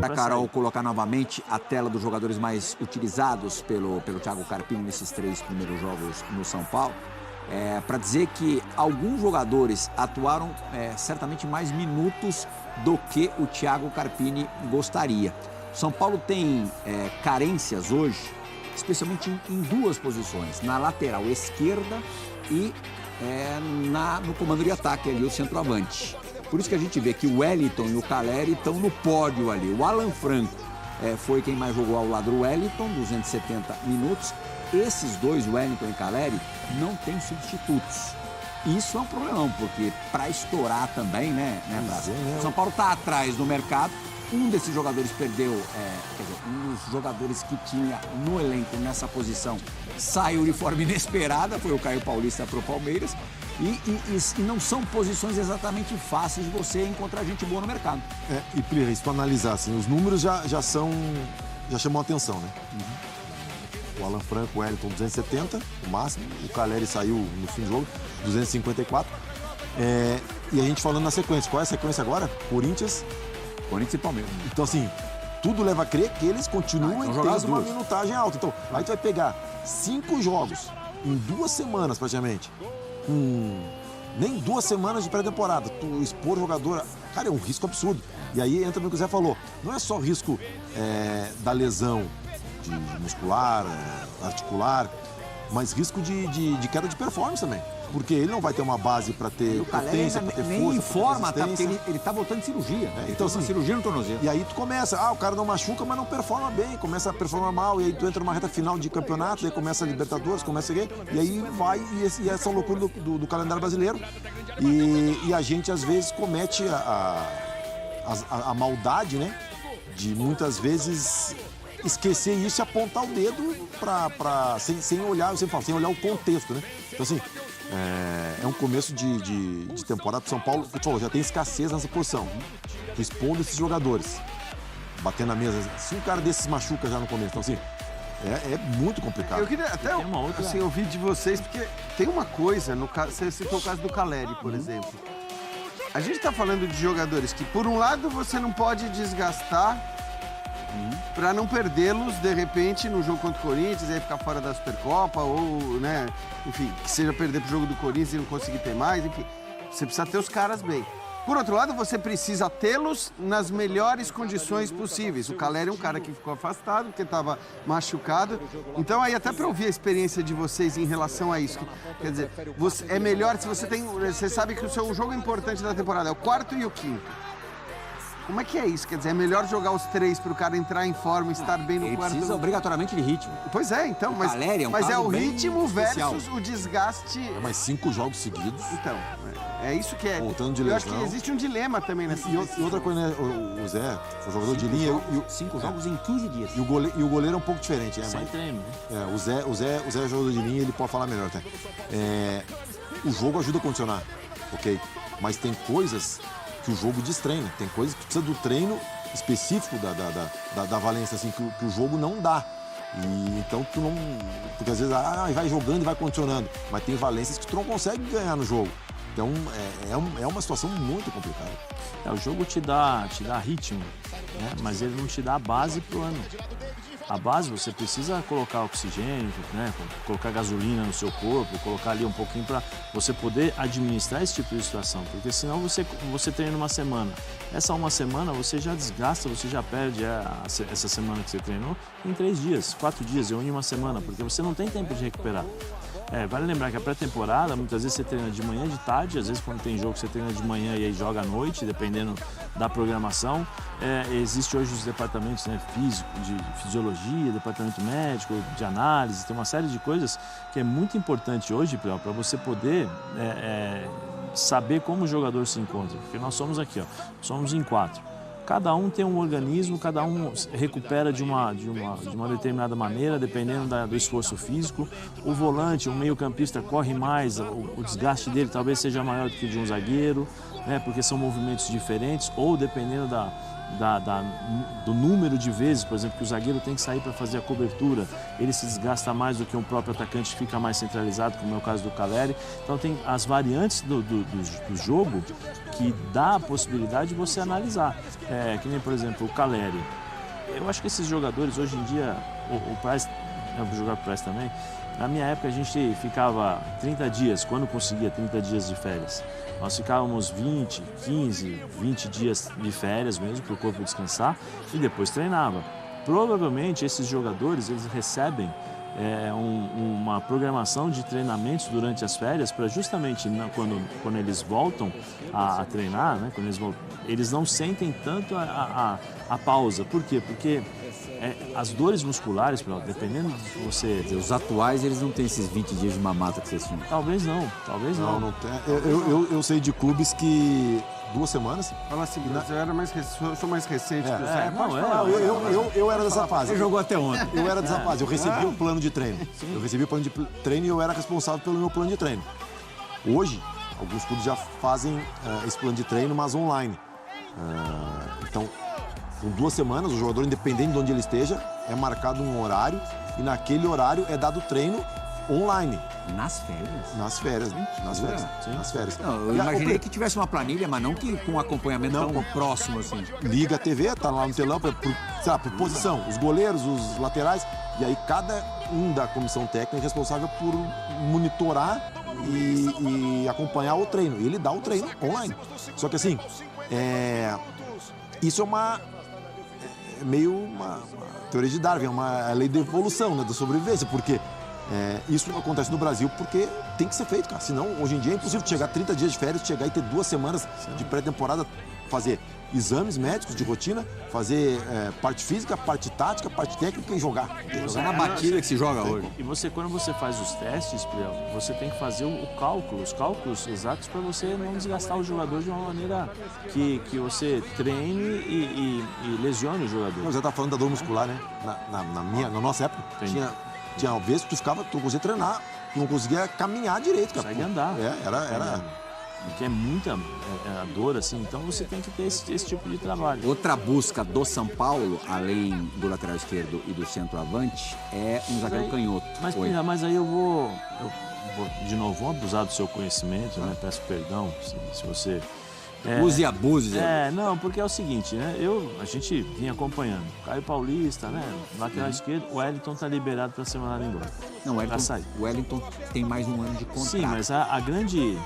Para Carol colocar novamente a tela dos jogadores mais utilizados pelo Thiago Carpini nesses 3 primeiros jogos no São Paulo, para dizer que alguns jogadores atuaram certamente mais minutos do que o Thiago Carpini gostaria. O São Paulo tem carências hoje, especialmente em 2 posições, na lateral esquerda e no comando de ataque ali, o centroavante. Por isso que a gente vê que o Wellington e o Calleri estão no pódio ali. O Alan Franco foi quem mais jogou ao lado do Wellington, 270 minutos. Esses 2, Wellington e Calleri, não têm substitutos. Isso é um problemão, porque para estourar também, né, Brasil? São Paulo está atrás no mercado. Um desses jogadores perdeu, um dos jogadores que tinha no elenco nessa posição saiu de forma inesperada, foi o Caio Paulista para o Palmeiras. E não são posições exatamente fáceis de você encontrar gente boa no mercado. E Plira, se tu analisar, assim, os números já chamam a atenção, né? O Alan Franco, o Wellington, 270, o máximo. O Calleri saiu no fim do jogo, 254. E a gente falando na sequência. Qual é a sequência agora? Corinthians e Palmeiras. Então, assim, tudo leva a crer que eles continuem tendo uma minutagem alta. Então, aí tu vai pegar 5 jogos em 2 semanas, praticamente. Nem 2 semanas de pré-temporada, tu expor o jogador, cara, é um risco absurdo. E aí entra no que o Zé falou, não é só o risco da lesão de muscular, articular, mas risco de queda de performance também. Porque ele não vai ter uma base para ter potência, para ter força, nem forma, tá? Porque ele tá voltando cirurgia. Então, assim, cirurgia no tornozelo. E aí tu começa, o cara não machuca, mas não performa bem, começa a performar mal, e aí tu entra numa reta final de campeonato, aí começa a Libertadores, começa a e aí vai, e essa loucura do calendário brasileiro. E a gente, às vezes, comete a maldade, né? De muitas vezes esquecer isso e apontar o dedo sem olhar, eu sempre falo, sem olhar o contexto, né? Então, assim, é um começo de temporada pro São Paulo, que tu falou, já tem escassez nessa posição. Tu expondo esses jogadores, batendo na mesa. Se um cara desses machuca já no começo, então, assim, é muito complicado. Eu queria até ouvir de vocês, porque tem uma coisa, no caso, você citou o caso do Calleri, por exemplo. A gente tá falando de jogadores que, por um lado, você não pode desgastar para não perdê-los, de repente, no jogo contra o Corinthians, aí ficar fora da Supercopa, ou, né, enfim, que seja perder pro jogo do Corinthians e não conseguir ter mais, enfim. Você precisa ter os caras bem. Por outro lado, você precisa tê-los nas melhores condições possíveis. O Calleri é um cara que ficou afastado, porque estava machucado. Então, aí, até para ouvir a experiência de vocês em relação a isso. Quer dizer, é melhor se você tem... Você sabe que o seu jogo importante da temporada é o 4º e o 5º. Como é que é isso? Quer dizer, é melhor jogar os 3 para o cara entrar em forma e estar bem no ele 4º? Ele precisa obrigatoriamente de ritmo. Pois é, então. Mas é o ritmo versus o desgaste... mais 5 jogos seguidos. Então, é isso que é... Voltando de lesão. Eu acho que existe um dilema também nessa... E outra coisa, né, o Zé, foi jogador de linha... 5 jogos em 15 dias. E o goleiro é um pouco diferente, né? Sem treino, né? O Zé é jogador de linha, ele pode falar melhor até. O jogo ajuda a condicionar, ok? Mas tem coisas que o jogo destreina. Tem coisas que precisa do treino específico da Valência, assim, que o jogo não dá. E então tu não... Porque às vezes vai jogando e vai condicionando. Mas tem valências que tu não consegue ganhar no jogo. Então é uma situação muito complicada. O jogo te dá ritmo, né? Mas ele não te dá a base pro ano. A base você precisa colocar oxigênio, né? Colocar gasolina no seu corpo, colocar ali um pouquinho para você poder administrar esse tipo de situação, porque senão você treina uma semana. Essa uma semana você já desgasta, você já perde essa semana que você treinou em 3 dias, 4 dias, ou em uma semana, porque você não tem tempo de recuperar. Vale lembrar que a pré-temporada, muitas vezes você treina de manhã e de tarde, às vezes quando tem jogo você treina de manhã e aí joga à noite, dependendo da programação. Existe hoje os departamentos, né, físico, de fisiologia, departamento médico, de análise, tem uma série de coisas que é muito importante hoje para você poder saber como o jogador se encontra, porque nós somos aqui, somos em 4. Cada um tem um organismo, cada um recupera de uma determinada maneira, dependendo do esforço físico. O volante, o meio-campista corre mais, o desgaste dele talvez seja maior do que o de um zagueiro, né, porque são movimentos diferentes, ou dependendo do número de vezes, por exemplo, que o zagueiro tem que sair para fazer a cobertura, ele se desgasta mais do que um próprio atacante, fica mais centralizado, como é o caso do Caleri. Então tem as variantes do jogo que dá a possibilidade de você analisar. Que nem, por exemplo, o Caleri. Eu acho que esses jogadores, hoje em dia, o Price, eu vou jogar com o Price também, na minha época a gente ficava 30 dias, quando conseguia 30 dias de férias. Nós ficávamos 20, 15, 20 dias de férias mesmo, para o corpo descansar, e depois treinava. Provavelmente esses jogadores, eles recebem uma programação de treinamentos durante as férias para justamente quando eles voltam a treinar, né, quando eles não sentem tanto a pausa. Por quê? Porque as dores musculares, dependendo de você... Os atuais, eles não têm esses 20 dias de mamata que vocês tinham. Talvez não. Não tem. Eu sei de clubes que 2 semanas... Fala assim, eu sou mais recente que você. Eu era dessa fase. Você jogou até ontem. Eu era dessa fase. Eu recebi um plano de treino. Eu recebi o plano de treino e eu era responsável pelo meu plano de treino. Hoje, alguns clubes já fazem esse plano de treino, mas online. Então, com 2 semanas, o jogador, independente de onde ele esteja, é marcado um horário e naquele horário é dado treino online. Nas férias? Nas férias, né? Nas férias. Não, eu imaginei que tivesse uma planilha, mas não que com acompanhamento tão próximo assim. Liga a TV, tá lá no telão, por posição, os goleiros, os laterais, e aí cada um da comissão técnica é responsável por monitorar e acompanhar o treino. E ele dá o treino online. Só que assim, isso é meio uma teoria de Darwin, é uma lei da evolução, né, da sobrevivência, porque isso não acontece no Brasil porque tem que ser feito, cara. Senão, hoje em dia é impossível chegar 30 dias de férias, chegar e ter 2 semanas de pré-temporada, fazer exames médicos de rotina, fazer parte física, parte tática, parte técnica e jogar. Jogar na batida que se joga hoje. E quando você faz os testes, você tem que fazer os cálculos exatos para você não desgastar o jogador de uma maneira que você treine e lesione o jogador. Você está falando da dor muscular, né? Na nossa época, tinha vezes que tu conseguia treinar, tu não conseguia caminhar direito, cara. Consegue andar. Era... Porque é muita dor, assim, então você tem que ter esse tipo de trabalho. Outra busca do São Paulo, além do lateral esquerdo e do centroavante, é um zagueiro canhoto. Mas aí eu vou, de novo, vou abusar do seu conhecimento, né? Peço perdão se você... Use e abuse. Não, porque é o seguinte, né? A gente vinha acompanhando. Caio Paulista, né? Lateral esquerdo, o Wellington tá liberado para ser mandado embora. Não, o Wellington tem mais um ano de contrato. Sim, mas a grande...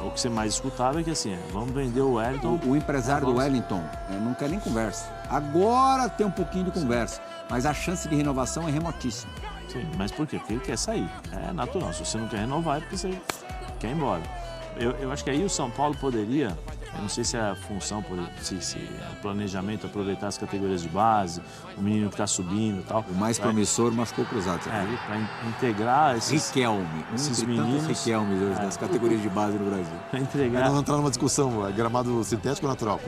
o que você mais escutava é que assim, vamos vender o Wellington. O empresário do Wellington não quer nem conversa. Agora tem um pouquinho de conversa, mas a chance de renovação é remotíssima. Sim, mas por quê? Porque ele quer sair. É natural. Se você não quer renovar, é porque você quer ir embora. Eu acho que aí o São Paulo poderia, eu não sei se é a função, se é o planejamento, aproveitar as categorias de base, o menino que está subindo e tal. O mais promissor machucou cruzado, você acredita? Para integrar esses meninos. Riquelmes hoje das categorias de base no Brasil. Para entregar. Não entrar numa discussão, gramado sintético ou natural?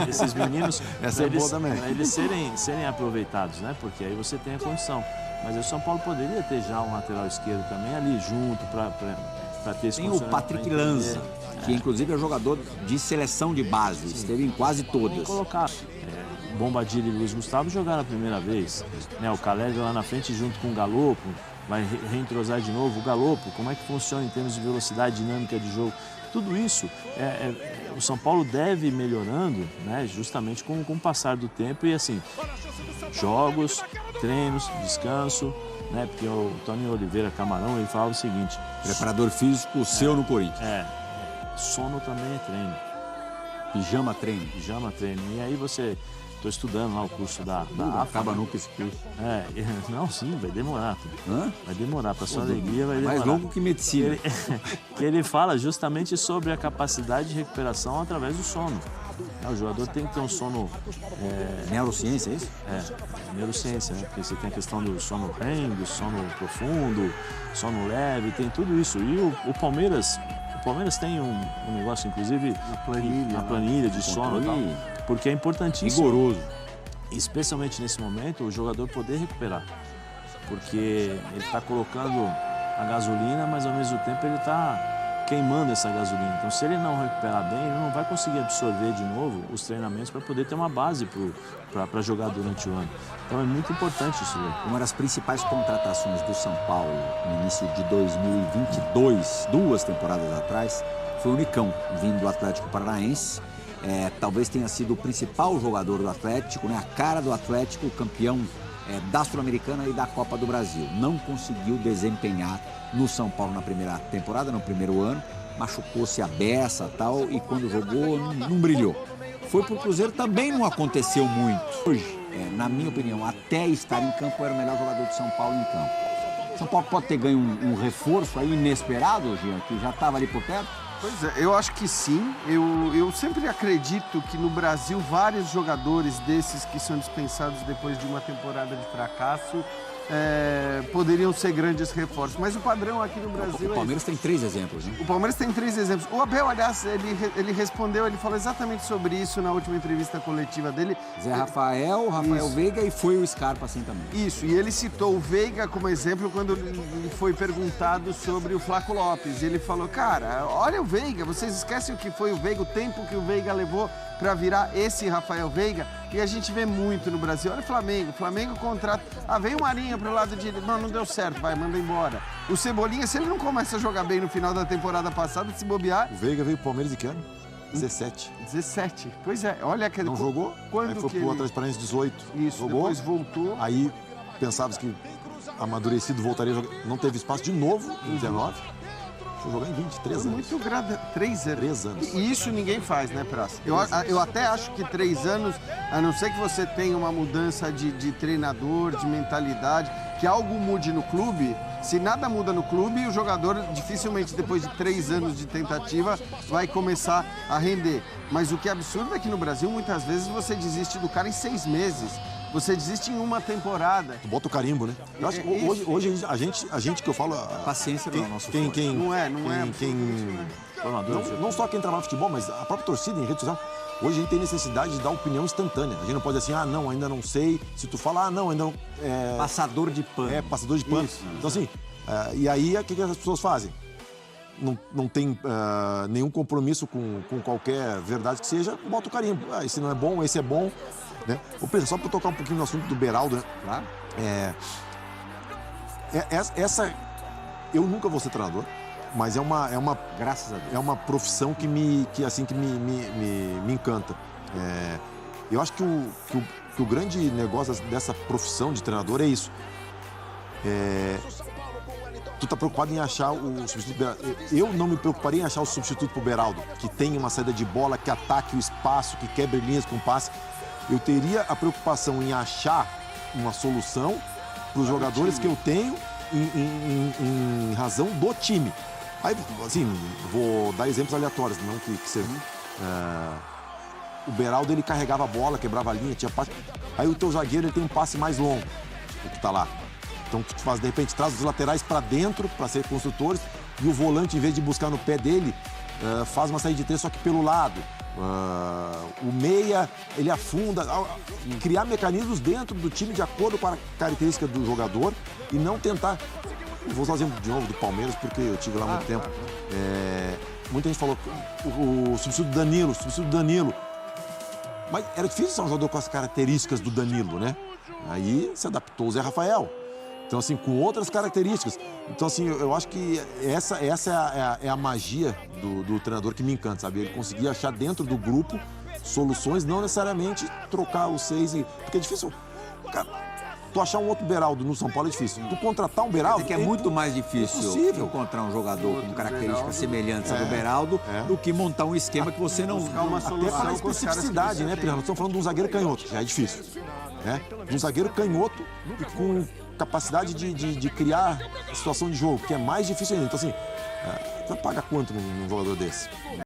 Esses meninos, essa é boa também. Para eles serem aproveitados, né? Porque aí você tem a condição. Mas o São Paulo poderia ter já um lateral esquerdo também ali junto para ter esse. Tem o Patrick Lanza, que inclusive é jogador de seleção de base, esteve em quase todas. Tem que colocar. Bombadilha e Luiz Gustavo jogaram a primeira vez. Né? O Caleri lá na frente junto com o Galopo, vai reentrosar de novo. O Galopo, como é que funciona em termos de velocidade, dinâmica de jogo? Tudo isso, o São Paulo deve ir melhorando, né? Justamente com o passar do tempo e assim, jogos, treinos, descanso. Né? Porque o Tony Oliveira Camarão, ele falava o seguinte... Preparador físico seu no Corinthians. Sono também é treino. Pijama treino. Pijama treino. E aí você... Estou estudando lá o curso da AFA. Acaba nunca esse curso. Não, sim, vai demorar. Hã? Vai demorar, para sua alegria vai demorar. Mais longo que medicina. Ele fala justamente sobre a capacidade de recuperação através do sono. O jogador tem que ter um sono... Neurociência, é isso? Neurociência, né? Porque você tem a questão do sono REM, do sono profundo, sono leve, tem tudo isso. E o Palmeiras tem um negócio, inclusive, na planilha de sono e tal, porque é importantíssimo. Rigoroso. Especialmente nesse momento, o jogador poder recuperar. Porque ele está colocando a gasolina, mas ao mesmo tempo ele está queimando essa gasolina. Então, se ele não recuperar bem, ele não vai conseguir absorver de novo os treinamentos para poder ter uma base para jogar durante o ano. Então, é muito importante isso aí. Uma das principais contratações do São Paulo no início de 2022, 2 temporadas atrás, foi o Nicão, vindo do Atlético Paranaense. Talvez tenha sido o principal jogador do Atlético, né? A cara do Atlético, campeão da Sul-Americana e da Copa do Brasil. Não conseguiu desempenhar no São Paulo na primeira temporada, no primeiro ano. Machucou-se a beça e tal, e quando jogou não brilhou. Foi pro Cruzeiro, também não aconteceu muito. Hoje, na minha opinião, até estar em campo, era o melhor jogador de São Paulo em campo. São Paulo pode ter ganho um reforço aí inesperado, Jean, que já estava ali por perto? Pois é, eu acho que sim. Eu sempre acredito que no Brasil vários jogadores desses que são dispensados depois de uma temporada de fracasso poderiam ser grandes reforços. Mas o padrão aqui no Brasil O Palmeiras tem 3 exemplos, né? O Palmeiras tem 3 exemplos. O Abel, aliás, ele respondeu, ele falou exatamente sobre isso na última entrevista coletiva dele. Zé Rafael Veiga e foi o Scarpa assim também. Isso, e ele citou o Veiga como exemplo quando ele foi perguntado sobre o Flaco Lopes. Ele falou, cara, olha o Veiga, vocês esquecem o que foi o Veiga, o tempo que o Veiga levou para virar esse Rafael Veiga, e a gente vê muito no Brasil. Olha o Flamengo contrata, veio o Marinho pro lado de, não deu certo, vai, manda embora. O Cebolinha, se ele não começa a jogar bem no final da temporada passada, se bobear... O Veiga veio pro Palmeiras de que ano? 17. 17, pois é, olha... Não jogou? Quando aí foi que pro ele... Atlético Paranaense 18. Isso, jogou, depois voltou. Aí pensava que amadurecido voltaria a jogar. Não teve espaço de novo em 19. Foi jogar em 23 anos. Muito grande. 3 anos. 3 anos. E isso ninguém faz, né, Praça? Eu até acho que 3 anos, a não ser que você tenha uma mudança de treinador, de mentalidade, que algo mude no clube. Se nada muda no clube, o jogador dificilmente, depois de 3 anos de tentativa, vai começar a render. Mas o que é absurdo é que no Brasil, muitas vezes, você desiste do cara em 6 meses. Você desiste em uma temporada. Tu bota o carimbo, né? Eu acho que hoje a gente que eu falo... Paciência não é o nosso Não é. Não só quem trabalha no futebol, mas a própria torcida em rede social. Hoje a gente tem necessidade de dar opinião instantânea. A gente não pode dizer assim, não, ainda não sei. Se tu falar, não, ainda não... Passador de pano. Passador de pano. Então assim, e aí o que as pessoas fazem? Não tem nenhum compromisso com qualquer verdade que seja, bota o carimbo. Esse não é bom, esse é bom. Né? Só para tocar um pouquinho no assunto do Beraldo, né? Claro. Eu nunca vou ser treinador, mas graças a Deus, é uma profissão que me encanta. Eu acho que o grande negócio dessa profissão de treinador é isso. Tu tá preocupado em achar o substituto do Beraldo. Eu não me preocuparia em achar o substituto pro Beraldo, que tenha uma saída de bola, que ataque o espaço, que quebre linhas com passe. Eu teria a preocupação em achar uma solução para os jogadores que eu tenho em razão do time. Aí, assim, vou dar exemplos aleatórios, não que seja. O Beraldo, ele carregava a bola, quebrava a linha, tinha passe. Aí o teu zagueiro, ele tem um passe mais longo, o que tá lá. Então, o que tu faz, de repente, traz os laterais para dentro, para ser construtores, e o volante, em vez de buscar no pé dele, faz uma saída de 3, só que pelo lado. O meia, ele afunda, criar mecanismos dentro do time de acordo com a característica do jogador e não tentar. Vou usar o exemplo de novo do Palmeiras, porque eu estive lá há muito tempo. Muita gente falou o substituto do Danilo. Mas era difícil ser um jogador com as características do Danilo, né? Aí se adaptou o Zé Rafael. Então, assim, com outras características. Então, assim, eu acho que essa é a magia do treinador que me encanta, sabe? Ele conseguir achar dentro do grupo soluções, não necessariamente trocar os 6. Porque é difícil. Cara, tu achar um outro Beraldo no São Paulo é difícil. Tu contratar um Beraldo... É muito mais difícil encontrar um jogador com características semelhantes ao do Beraldo do que montar um esquema que você não... Até para a especificidade, né, Nós estamos falando de um zagueiro canhoto, já é difícil. Né? Um zagueiro canhoto e com capacidade de criar situação de jogo, que é mais difícil ainda. Então, assim, você paga quanto num jogador desse?